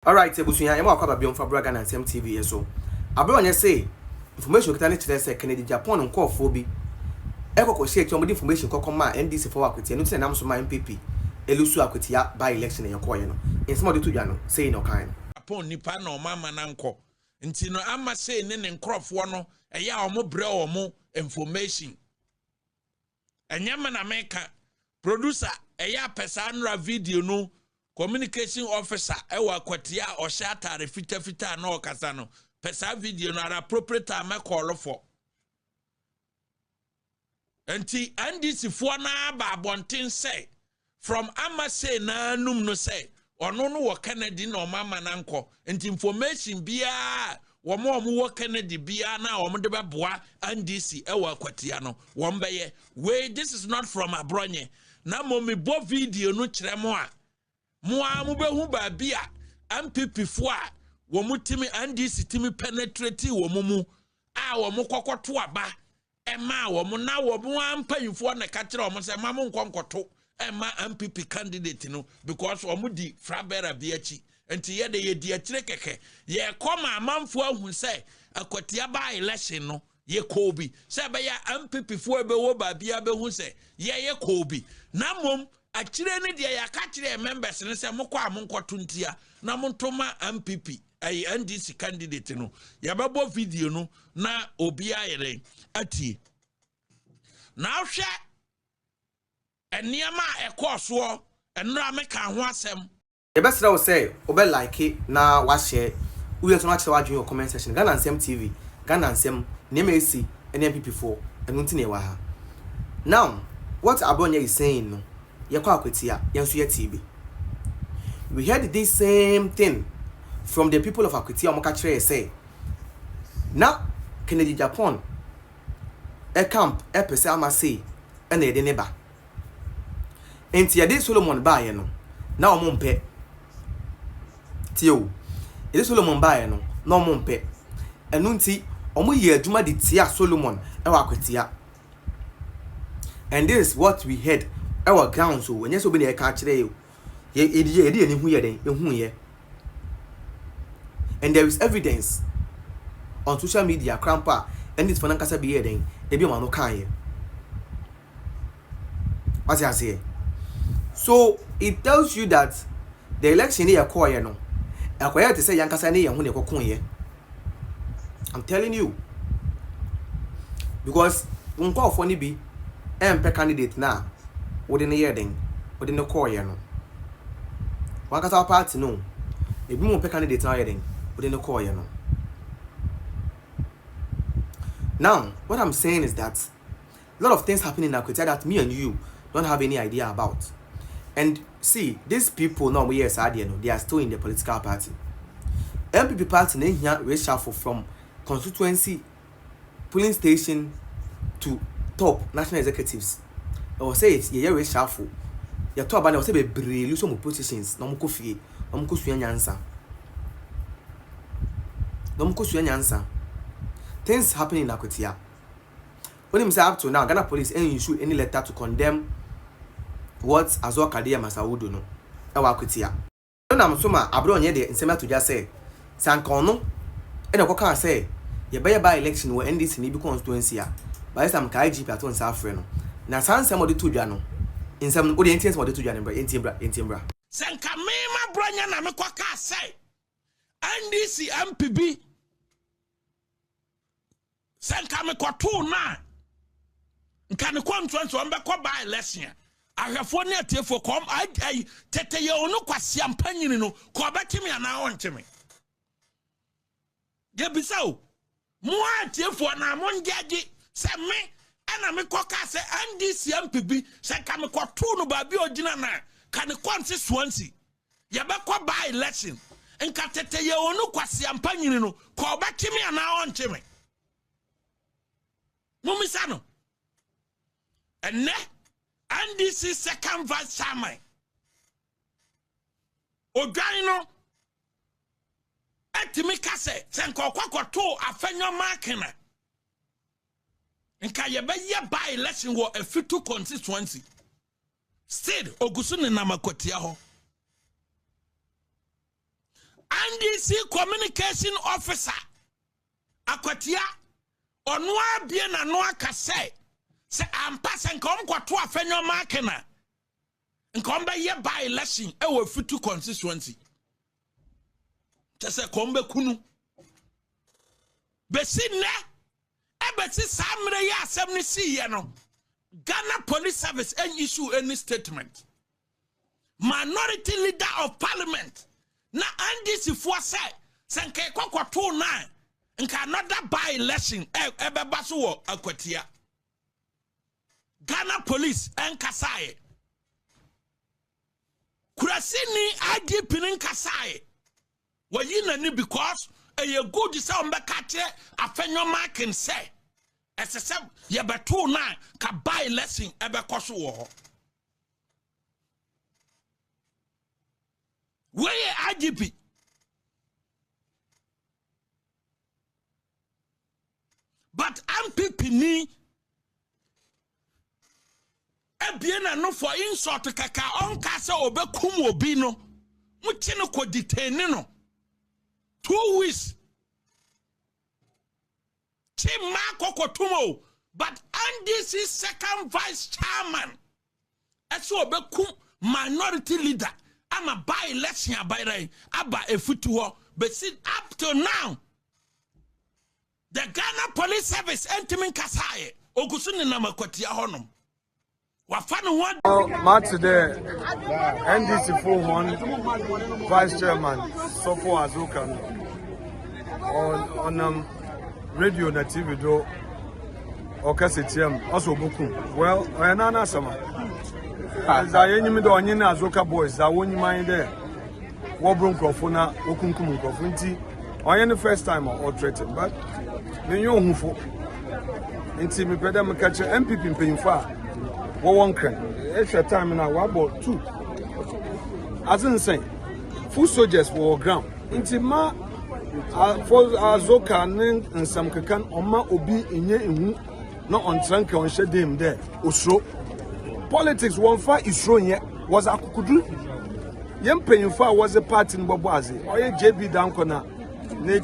All right, ebusunya ema akwa biom fa braga na nsem TV so. Abronye say information kita ne kire say Kennedy Japan nkofo bi ekoko share ti omodi information kokoma NDC for Akwatia no tinam so ma MPP elusu Akwatia by election ye koye no. Nsemo de to dwa no say no kan. Japan nipa na omama na nko. Nti no ama say ne nkrofo no eya omo bre omo information. Enyama na meka producer eya pesa nra video no communication officer ewa Akwatia o shatare fita na okasa no pesa video no ara appropriate time call for enti NDC fo na ba abonten say from amase na num no say ono no wo Kennedy na omama na nko enti information bia wo mo wo Kennedy bia na wo de beboa NDC ewa Akwatia no wo mbeye we this is not from Abronye na mo me bo video no kire mo a Moa mubehu babia MPP fo a wo mutimi NDC timi penetrate wo mumu a wo mukkokoto aba ema wo mu na wo mu ampanyufo na ka kire wo se ma mu nkonkoto ema MPP candidate no because wo mu di frabera bi achi enti ye de ye di akire keke ye koma amanfo ahu se Akwatia ba election no ye kobi se be ya MPP fo ebe wo babia behu se ye kobi na mom akire ne de ya ka kire members ne se mokwa amonkoto ntia na montoma MPP ay NDC candidate no ya babo video no na obi ayere atie na hwe eniama ekoso enra meka ho asem Ye best wo say obe like na wa share we to na kire wa join your comment section Ghana Nsem TV Ghana Nsem NMC NMPP4 enu nti na wa ha. Now what Abronye is saying no Akwatia yansu ye TV. We heard this same thing from the people of Akwatia omoka kire say na Kennedy Japan e camp e pese amase e na ede ne ba enti ye de Solomon ba ye no na omompe tio ye Solomon ba ye no na omompe enu nti omo ye adwuma de tia Solomon e wa Akwatia. And this is what we heard our ground so when you so be na ka kire you ye hu ye den ehu ye. And there is evidence on social media crampa and this for nankasa be ye den e bi ma no kan ye. What you say? So it tells you that the election here call ye no Akwatia to say yankasa ne ye hu ne kokon ye. I'm telling you, because unko for ni bi MP candidate na within the year then within the core year no one kasa party no e bi mo pe candidate na year then within the core year no. Now what I'm saying is that a lot of things happening in Akwatia that me and you don't have any idea about. And see, these people now we yes no they are still in the political party. MPP party na here reshuffle from constituency polling station to top national executives. I will say it's ye reshuffle. Ya to abana will say be brelu some positions na mko fie, na mko sua nyansa. Na mko sua nyansa. Things happening in Akwatia. When him say up to now Ghana police ain't issue any letter to condemn what Azokade Masawudu no. E wa Akwatia. Na msoma Abronye de nsema to just say sankan no e na koka say ye by election wo NDC ni bi constituency a. By some KG pato nsa afre no. Na sansem ode to dwa no. Nsem ode entiens ode to dwa no bra entiembra. Senka mema bronya na mekwaka say NDC MPB senka mekwato na nka ne kwantuanso ambekọ by election ahwefo ne atiefo kom ai teteye onu kwase ampanyini no ko betimi ana wontimi ge bisao mo atiefo na mo ngege se me ana me koka se NDC MPB se ka me kwato no ba bi ogina na ka ne kwanse Swansea ye be kwa by election nka teteye onu kwase ampanyini no ko betimi ana wontimi mumisa no enne NDC second vice chairman odwan no etimi kase senko kwakoto afenyo makina nka ye be ye by election wo afitu constituency still ogusu ne namakwatia ho NDC communication officer Akwatia onwa bie na no aka say ampa se nkom kwato afenyo makena nkom be ye by election e wo fitu constituency tese kombe kunu besi ne ebeti samre ya asem ni si ye no Ghana Police Service and issue any statement. Minority Leader of Parliament na NDC for say senke kwakwa 29 nka another by election ebeba so wo Akwatia. Ghana Police and Kasaye Kurasini IDP nin Kasaye wayina ni because a good say ombeka che afenyo marking say SSM yebeto na ka buy lesson ebekoso wo where IGP but MPP ni ebiena no for insult kaka onka se obekum obi no muti no ko detain no 2 weeks but NDC second vice chairman eso obeku minority leader ama by election abayrai aba efutu but see up till now the Ghana Police Service entimin kasaye ogusuni na Akwatia honom wafano one match today NDC 41 vice chairman Sofo Azukan on radio na TV do okasetiam also boku well na sama za yenyimi do onye na Azoka boys za wonyi man there wo bronkrofo na okunkum nkrofo nti onye the first time or threaten but me yo hufo nti me peda me catch MPP mpanyimfo a wo wonkran extra time na wa about 2 as in say full soldiers were ground nti ma for Azoka and some can oma obi inye ihu no on trank on shedem there osro politics one far isro nye was akukudu yem payinfa was a part in Boboazi or JB danko na ne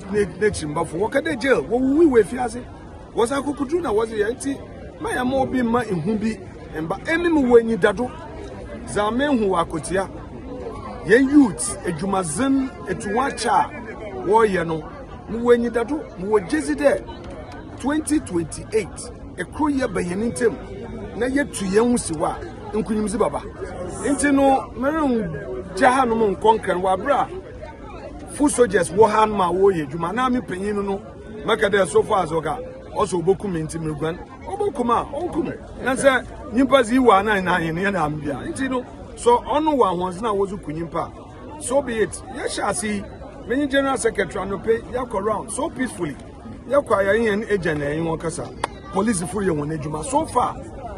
chimba for wakade jail we fiase was akukudu na was yanti ma ya mo bi ma ihu bi emba emimu wenyi dado za menhu Akwatia ye youth ejumazin etuwacha warrior no muwenyi dado muwojezi there 2028 ekroye bayenintem na yetu yenhusiwa nkunyimzi baba enti no merun jaha no mon konkan wa bra full soldiers wo han ma wo ye djuma na mi panyin no maka de so far Azoka also bokum enti mrugwan obokuma onkum na se nyimpa zi wa na na yin na ambia enti no so onu wa hons na wozu kunyimpa so be it ye shall see many general secretary no pay yak around so peacefully yakwaya yin agent na yin won police for ye won adwuma so far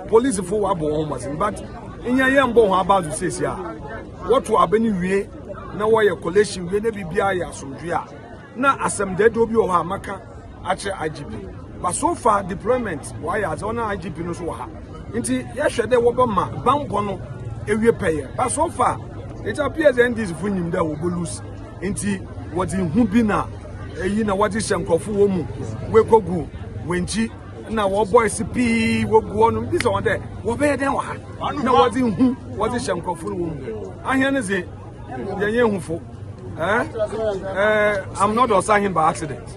police for wa bo won was but inya ye mbo ho about to say sia what to abani wie na wo ye collection wie na bibia ya asomdwe a na asem de do bi o ha maka ache IGP but so far deployment why as on IGP no so ha nti ye hwede wo ba ma banko no ewie peye but so far it appears NDC funyim da wo lose nti what in Hubina, a na what is Shankofu woman, we go go, when she now what boys P will go on this one there. What better than what? Now what in who what is Shankofu woman? I hear say, I'm not saying by accident.